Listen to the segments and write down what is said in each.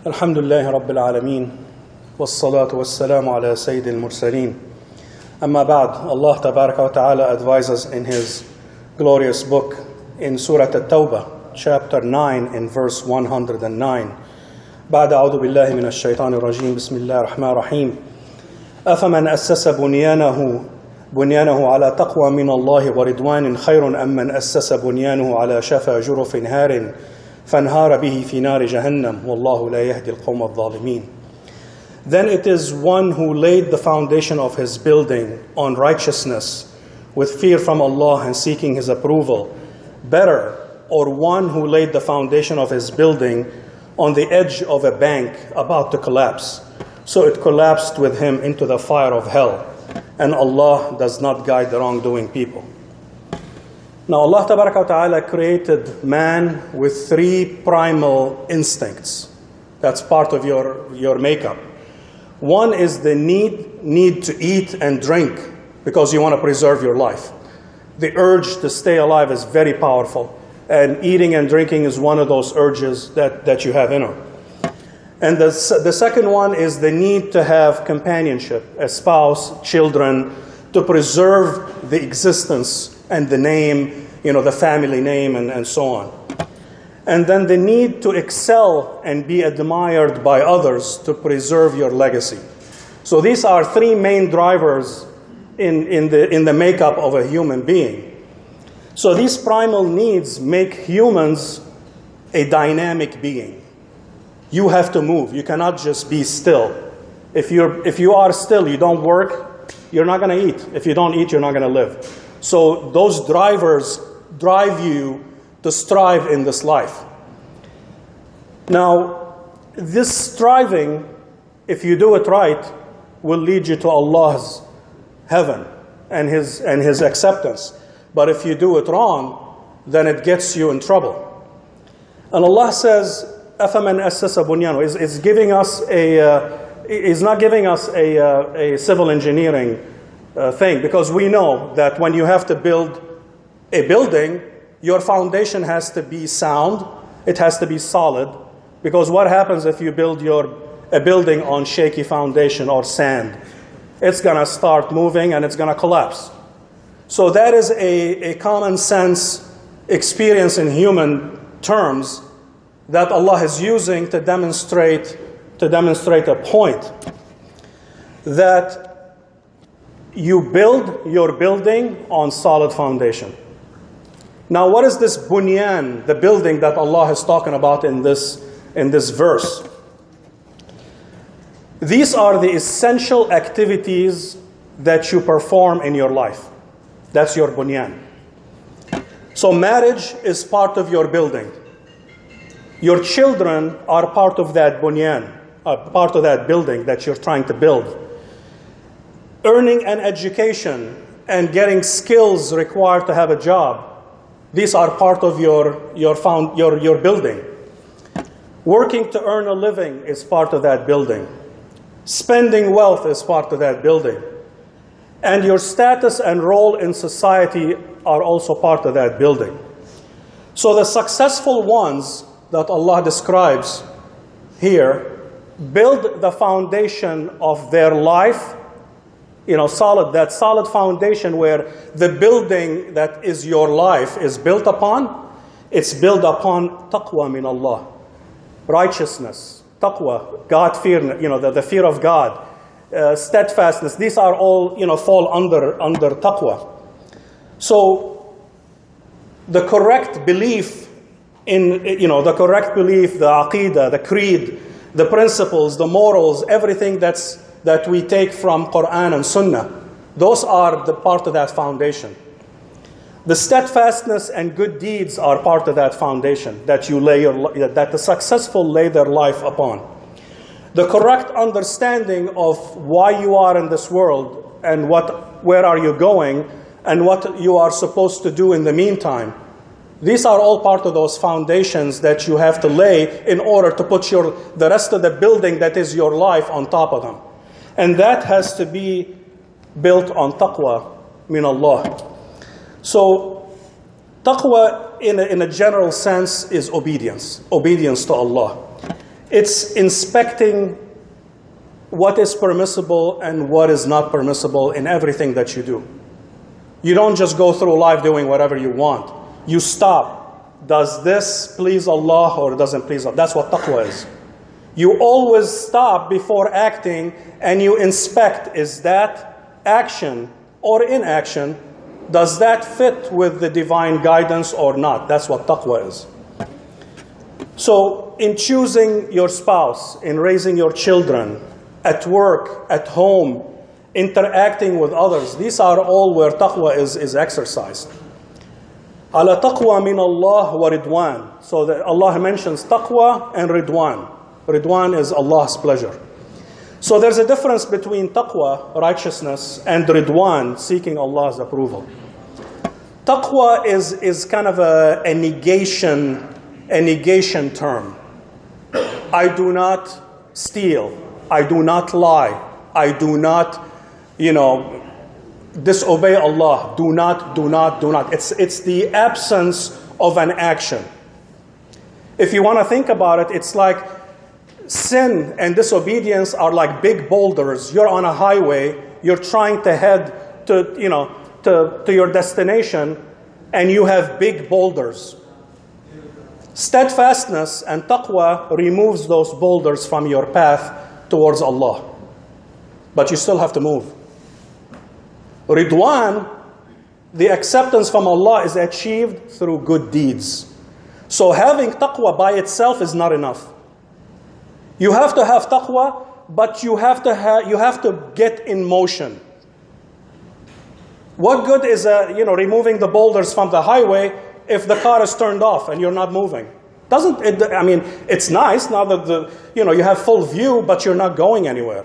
الحمد لله رب العالمين والصلاة والسلام على سيد المرسلين. Amma ba'd, Allah Tabaraka wa Ta'ala advises in His glorious book in Surah At-Tawbah, chapter 9 in verse 109. بعد أعوذ بالله من الشيطان الرجيم بسم الله الرحمن الرحيم. أفمن أسس بنيانه على تقوى من الله ورضوان خير أم من أسس بنيانه على شفا جرف هار فانهار به في نار جهنم والله لا يهدي القوم الظالمين. Then it is one who laid the foundation of his building on righteousness with fear from Allah and seeking His approval, better, or one who laid the foundation of his building on the edge of a bank about to collapse. So it collapsed with him into the fire of hell, and Allah does not guide the wrongdoing people. Now Allah Tabaraka wa Ta'ala created man with three primal instincts. That's part of your makeup. One is the need to eat and drink because you want to preserve your life. The urge to stay alive is very powerful, and eating and drinking is one of those urges that you have in her. And the second one is the need to have companionship, a spouse, children, to preserve the existence and the name, the family name and so on. And then the need to excel and be admired by others to preserve your legacy. So these are three main drivers in the makeup of a human being. So these primal needs make humans a dynamic being. You have to move. You cannot just be still. If you are still, you don't work, you're not going to eat. If you don't eat, you're not going to live. So those drivers drive you to strive in this life. Now, this striving, if you do it right, will lead you to Allah's heaven and His acceptance. But if you do it wrong, then it gets you in trouble. And Allah says, أَفَمَنْ أَسَّسَ بُنْيَانَهُ is not giving us a civil engineering thing, because we know that when you have to build a building, your foundation has to be sound, it has to be solid, because what happens if you build a building on shaky foundation or sand? It's going to start moving and it's going to collapse. So that is a common sense experience in human terms that Allah is using to demonstrate a point, that you build your building on solid foundation. Now, what is this bunyan, the building that Allah is talking about in this verse? These are the essential activities that you perform in your life. That's your bunyan. So marriage is part of your building. Your children are part of that bunyan, part of that building that you're trying to build. Earning an education and getting skills required to have a job, these are part of your building. Working to earn a living is part of that building. Spending wealth is part of that building. And your status and role in society are also part of that building. So the successful ones that Allah describes here build the foundation of their life, that solid foundation where the building that is your life is built upon. It's built upon taqwa min Allah, righteousness, taqwa, God fear, the fear of God, steadfastness. These are all, fall under taqwa. So the correct belief the aqidah, the creed, the principles, the morals, everything that we take from Quran and Sunnah, those are the part of that foundation. The steadfastness and good deeds are part of that foundation that that the successful lay their life upon. The correct understanding of why you are in this world and where are you going and what you are supposed to do in the meantime. These are all part of those foundations that you have to lay in order to put the rest of the building that is your life on top of them. And that has to be built on taqwa min Allah. So taqwa in a general sense is obedience to Allah. It's inspecting what is permissible and what is not permissible in everything that you do. You don't just go through life doing whatever you want. You stop. Does this please Allah or doesn't please Allah? That's what taqwa is. You always stop before acting and you inspect, is that action or inaction, does that fit with the divine guidance or not? That's what taqwa is. So in choosing your spouse, in raising your children, at work, at home, interacting with others, these are all where taqwa is exercised. Ala taqwa min Allah wa ridwan. So that Allah mentions taqwa and ridwan. Ridwan is Allah's pleasure. So there's a difference between taqwa, righteousness, and ridwan, seeking Allah's approval. Taqwa is kind of a negation term. I do not steal. I do not lie. I do not, disobey Allah. Do not. It's the absence of an action. If you want to think about it, it's like sin and disobedience are like big boulders. You're on a highway. You're trying to head to your destination, and you have big boulders. Steadfastness and taqwa removes those boulders from your path towards Allah. But you still have to move. Ridwan, the acceptance from Allah, is achieved through good deeds. So having taqwa by itself is not enough. You have to have taqwa, but you have to get in motion. What good is removing the boulders from the highway if the car is turned off and you're not moving? It's nice now that you have full view, but you're not going anywhere.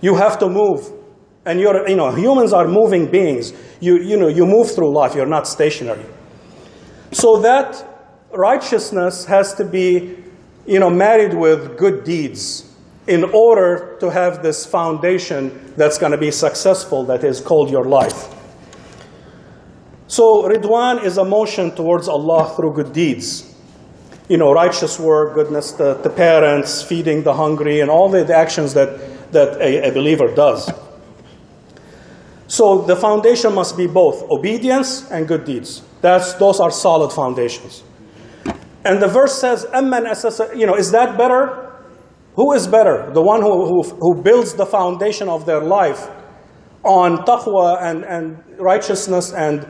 You have to move. And humans are moving beings. You move through life, you're not stationary. So that righteousness has to be married with good deeds in order to have this foundation that's going to be successful, that is called your life. So Ridwan is a motion towards Allah through good deeds. Righteous work, goodness to parents, feeding the hungry, and all the actions that a believer does. So the foundation must be both obedience and good deeds. Those are solid foundations. And the verse says, is that better? Who is better? The one who builds the foundation of their life on taqwa and righteousness and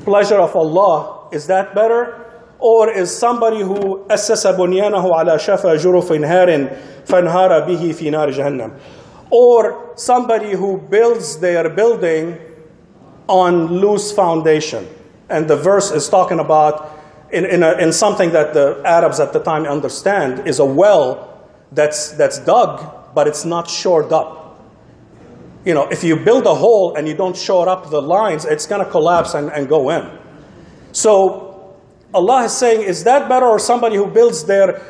pleasure of Allah, is that better? Or is somebody who أسس بنيانه على شفا جرف نهار فانهار به في نار جهنم? Or somebody who builds their building on loose foundation? And the verse is talking about in something that the Arabs at the time understand is a well that's dug, but it's not shored up. If you build a hole and you don't shore up the lines, it's going to collapse and go in. So Allah is saying, is that better, or somebody who builds their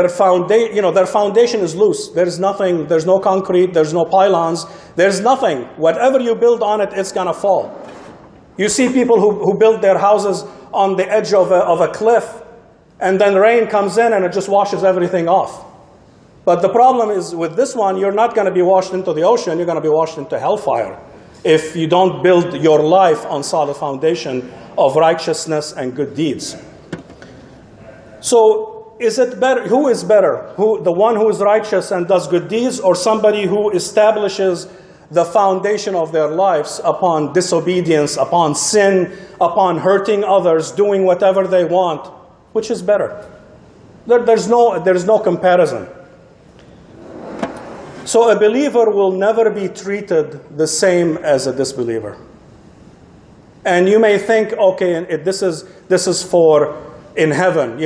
foundation? Their foundation is loose. There's nothing. There's no concrete. There's no pylons. There's nothing. Whatever you build on it, it's going to fall. You see people who build their houses on the edge of a cliff, and then rain comes in and it just washes everything off. But the problem is with this one, you're not going to be washed into the ocean, you're going to be washed into hellfire if you don't build your life on solid foundation of righteousness and good deeds. So is it better? Who is better? The one who is righteous and does good deeds, or somebody who establishes the foundation of their lives upon disobedience, upon sin, upon hurting others, doing whatever they want? Which is better? There's no comparison. So a believer will never be treated the same as a disbeliever. And you may think, okay, this is for in heaven.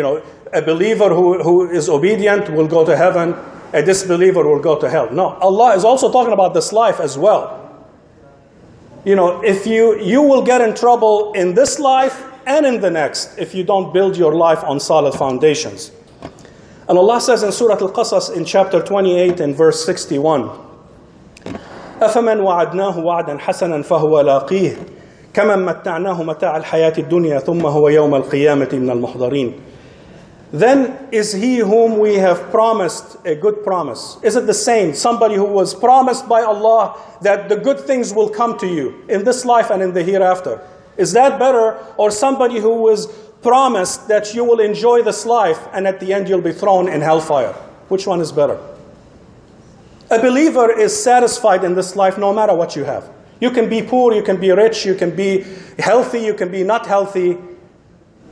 A believer who is obedient will go to heaven. A disbeliever will go to hell. No, Allah is also talking about this life as well. If you will get in trouble in this life and in the next if you don't build your life on solid foundations. And Allah says in Surah Al-Qasas in chapter 28 and verse 61, أَفَمَنْ وَعَدْنَاهُ وَعْدًا حَسَنًا فَهُوَ لَاقِيهِ كَمَنْ مَتَّعْنَاهُ مَتَاعَ الْحَيَاةِ الدُّنْيَا ثُمَّ هُوَ يَوْمَ الْقِيَامَةِ مِنَ الْمُحْضَرِينَ. then is he whom we have promised a good promise? Is it the same? Somebody who was promised by Allah that the good things will come to you in this life and in the hereafter. Is that better? Or somebody who was promised that you will enjoy this life and at the end you'll be thrown in hellfire? Which one is better? A believer is satisfied in this life no matter what you have. You can be poor, you can be rich, you can be healthy, you can be not healthy.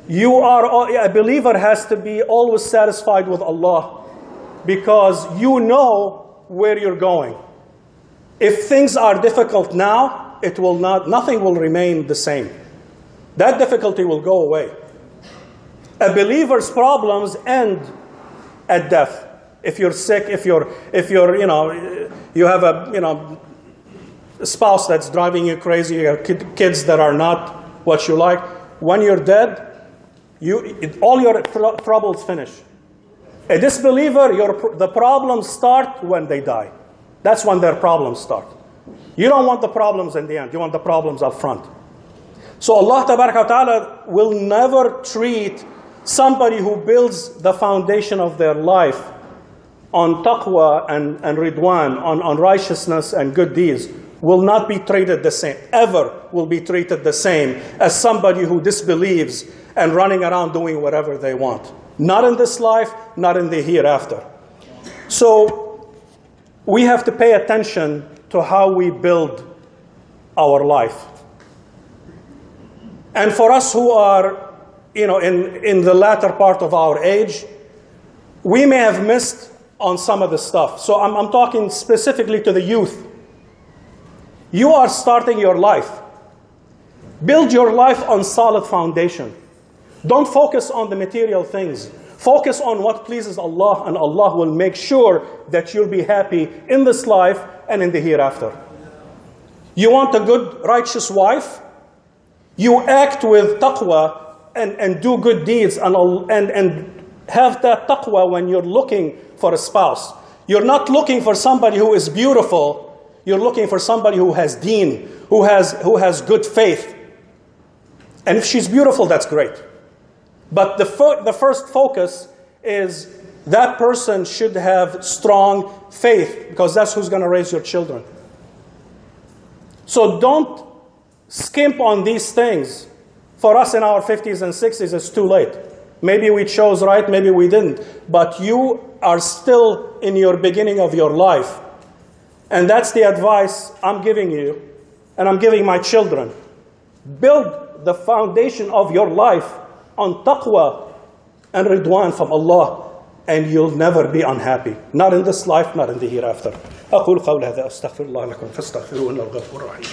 A believer has to be always satisfied with Allah because you know where you're going. If things are difficult now, nothing will remain the same. That difficulty will go away. A believer's problems end at death. If you're sick, if you have a spouse that's driving you crazy, you have kids that are not what you like, when you're dead, all your troubles finish. A disbeliever, the problems start when they die. That's when their problems start. You don't want the problems in the end. You want the problems up front. So Allah Ta'ala will never treat somebody who builds the foundation of their life on taqwa and ridwan, on righteousness and good deeds, will not be treated the same, ever will be treated the same as somebody who disbelieves and running around doing whatever they want. Not in this life, not in the hereafter. So we have to pay attention to how we build our life. And for us who are, in the latter part of our age, we may have missed on some of the stuff. So I'm talking specifically to the youth. You are starting your life. Build your life on solid foundation. Don't focus on the material things. Focus on what pleases Allah, and Allah will make sure that you'll be happy in this life and in the hereafter. You want a good, righteous wife? You act with taqwa and do good deeds and have that taqwa when you're looking for a spouse. You're not looking for somebody who is beautiful. You're looking for somebody who has deen, who has good faith. And if she's beautiful, that's great. But the first focus is that person should have strong faith, because that's who's going to raise your children. So don't skimp on these things. For us in our 50s and 60s, it's too late. Maybe we chose right, maybe we didn't. But you are still in your beginning of your life. And that's the advice I'm giving you, and I'm giving my children. Build the foundation of your life on taqwa and ridwan from Allah, and you'll never be unhappy. Not in this life, not in the hereafter. أقول قول هذا أستغفر الله لكم فاستغفروه إنه الغفور الرحيم.